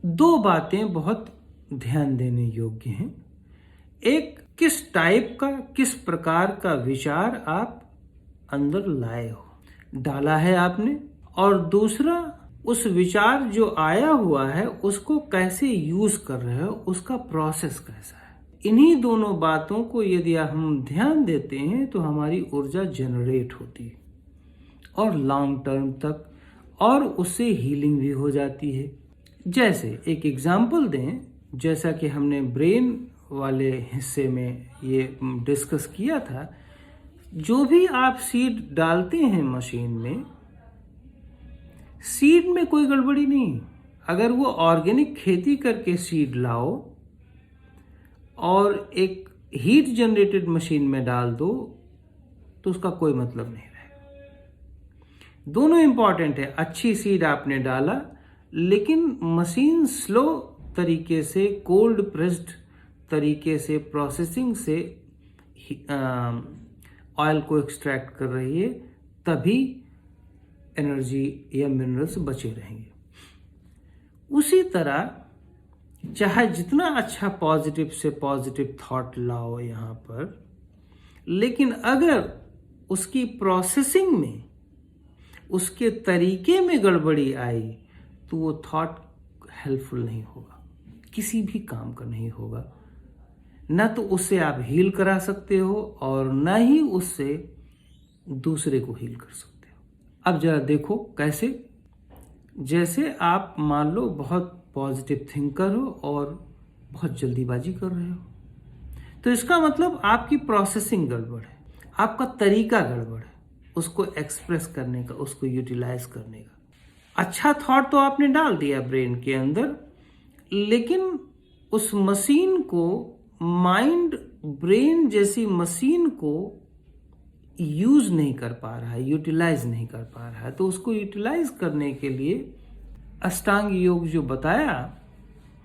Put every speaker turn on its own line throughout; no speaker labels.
दो बातें बहुत ध्यान देने योग्य हैं। एक, किस टाइप का, किस प्रकार का विचार आप अंदर लाए हो, डाला है आपने, और दूसरा, उस विचार जो आया हुआ है उसको कैसे यूज कर रहे हो, उसका प्रोसेस कैसा है। इन्हीं दोनों बातों को यदि हम ध्यान देते हैं तो हमारी ऊर्जा जनरेट होती है और लॉन्ग टर्म तक, और उससे हीलिंग भी हो जाती है। जैसे एक एग्जाम्पल दें, जैसा कि हमने ब्रेन वाले हिस्से में ये डिस्कस किया था, जो भी आप सीड डालते हैं मशीन में, सीड में कोई गड़बड़ी नहीं। अगर वो ऑर्गेनिक खेती करके सीड लाओ और एक हीट जनरेटेड मशीन में डाल दो तो उसका कोई मतलब नहीं रहेगा। दोनों इंपॉर्टेंट है। अच्छी सीड आपने डाला, लेकिन मशीन स्लो तरीके से, कोल्ड प्रेस्ड तरीके से, प्रोसेसिंग से ऑयल को एक्सट्रैक्ट कर रही है, तभी एनर्जी या मिनरल्स बचे रहेंगे। उसी तरह चाहे जितना अच्छा पॉजिटिव से पॉजिटिव थॉट लाओ यहाँ पर, लेकिन अगर उसकी प्रोसेसिंग में, उसके तरीके में गड़बड़ी आई तो वो थॉट हेल्पफुल नहीं होगा, किसी भी काम का नहीं होगा। न तो उससे आप हील करा सकते हो और न ही उससे दूसरे को हील कर सकते हो। अब जरा देखो कैसे। जैसे आप मान लो बहुत पॉजिटिव थिंकर हो और बहुत जल्दीबाजी कर रहे हो, तो इसका मतलब आपकी प्रोसेसिंग गड़बड़ है, आपका तरीका गड़बड़ है उसको एक्सप्रेस करने का, उसको यूटिलाइज करने का। अच्छा थॉट तो आपने डाल दिया ब्रेन के अंदर, लेकिन उस मशीन को, माइंड ब्रेन जैसी मशीन को यूज नहीं कर पा रहा है, यूटिलाइज नहीं कर पा रहा है। तो उसको यूटिलाइज करने के लिए अष्टांग योग जो बताया,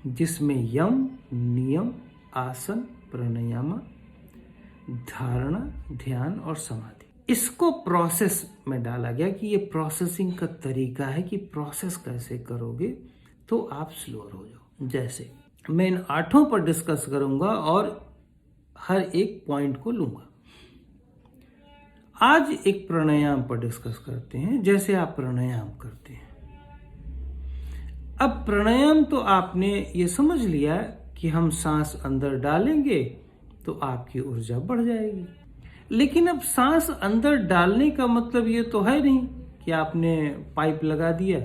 जिसमें यम, नियम, आसन, प्राणायाम, धारणा, ध्यान और समाधि, इसको प्रोसेस में डाला गया कि ये प्रोसेसिंग का तरीका है कि प्रोसेस कैसे करोगे तो आप स्लोअर हो जाओ। जैसे मैं इन 8 पर डिस्कस करूंगा और हर एक पॉइंट को लूंगा। आज एक प्राणायाम पर डिस्कस करते हैं। जैसे आप प्राणायाम करते हैं, अब प्राणायाम तो आपने ये समझ लिया कि हम सांस अंदर डालेंगे तो आपकी ऊर्जा बढ़ जाएगी। लेकिन अब सांस अंदर डालने का मतलब ये तो है नहीं कि आपने पाइप लगा दिया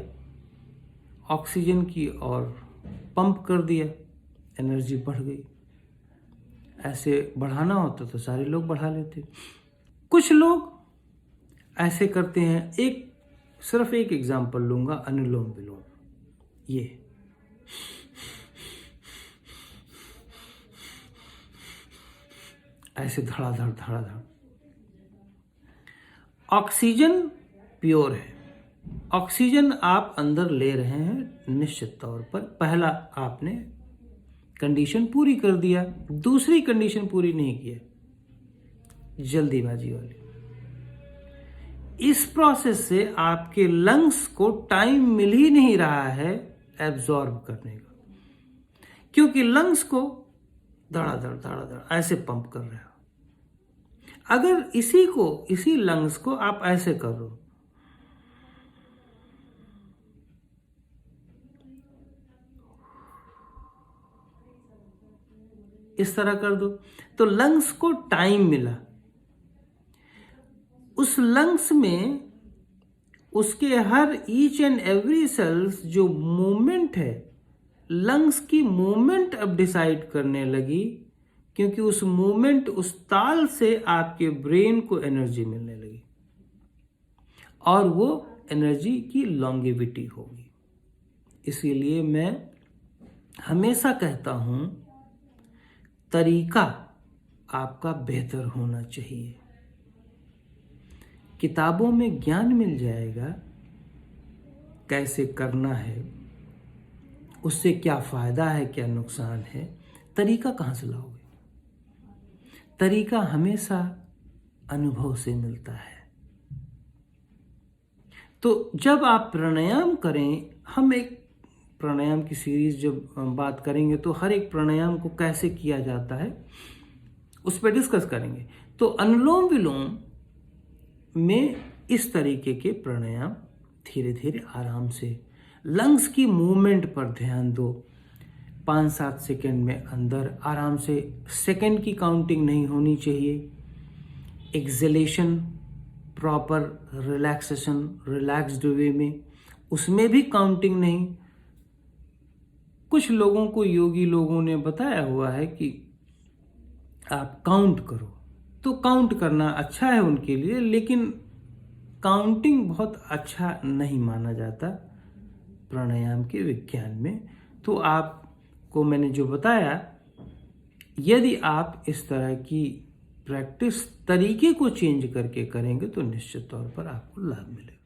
ऑक्सीजन की और पंप कर दिया, एनर्जी बढ़ गई। ऐसे बढ़ाना होता तो सारे लोग बढ़ा लेते। कुछ लोग ऐसे करते हैं। सिर्फ एक एग्जांपल लूंगा, अनुलोम विलोम। ये ऐसे धड़ाधड़ ऑक्सीजन प्योर है, ऑक्सीजन आप अंदर ले रहे हैं निश्चित तौर पर। पहला आपने कंडीशन पूरी कर दिया, दूसरी कंडीशन पूरी नहीं किया, जल्दीबाजी वाली। इस प्रोसेस से आपके लंग्स को टाइम मिल ही नहीं रहा है एब्जॉर्ब करने का, क्योंकि लंग्स को धड़ाधड़ ऐसे पंप कर रहे हो। अगर इसी लंग्स को आप ऐसे करो, इस तरह कर दो, तो लंग्स को टाइम मिला। उस लंग्स में उसके हर ईच एंड एवरी सेल्स जो मूवमेंट है, लंग्स की मूवमेंट अब डिसाइड करने लगी, क्योंकि उस मूवमेंट, उस ताल से आपके ब्रेन को एनर्जी मिलने लगी और वो एनर्जी की लॉन्गेविटी होगी। इसीलिए मैं हमेशा कहता हूं, तरीका आपका बेहतर होना चाहिए। किताबों में ज्ञान मिल जाएगा कैसे करना है, उससे क्या फायदा है, क्या नुकसान है। तरीका कहाँ से लाओगे? तरीका हमेशा अनुभव से मिलता है। तो जब आप प्राणायाम करें, हम एक प्राणायाम की सीरीज जब बात करेंगे तो हर एक प्राणायाम को कैसे किया जाता है उस पर डिस्कस करेंगे। तो अनुलोम विलोम में इस तरीके के प्राणायाम धीरे धीरे आराम से, लंग्स की मूवमेंट पर ध्यान दो। 5-7 सेकेंड में अंदर आराम से, सेकेंड की काउंटिंग नहीं होनी चाहिए। एक्सलेशन प्रॉपर रिलैक्सेशन, रिलैक्स्ड वे में, उसमें भी काउंटिंग नहीं। कुछ लोगों को योगी लोगों ने बताया हुआ है कि आप काउंट करो, तो काउंट करना अच्छा है उनके लिए, लेकिन काउंटिंग बहुत अच्छा नहीं माना जाता प्राणायाम के विज्ञान में। तो आपको मैंने जो बताया, यदि आप इस तरह की प्रैक्टिस तरीके को चेंज करके करेंगे तो निश्चित तौर पर आपको लाभ मिलेगा।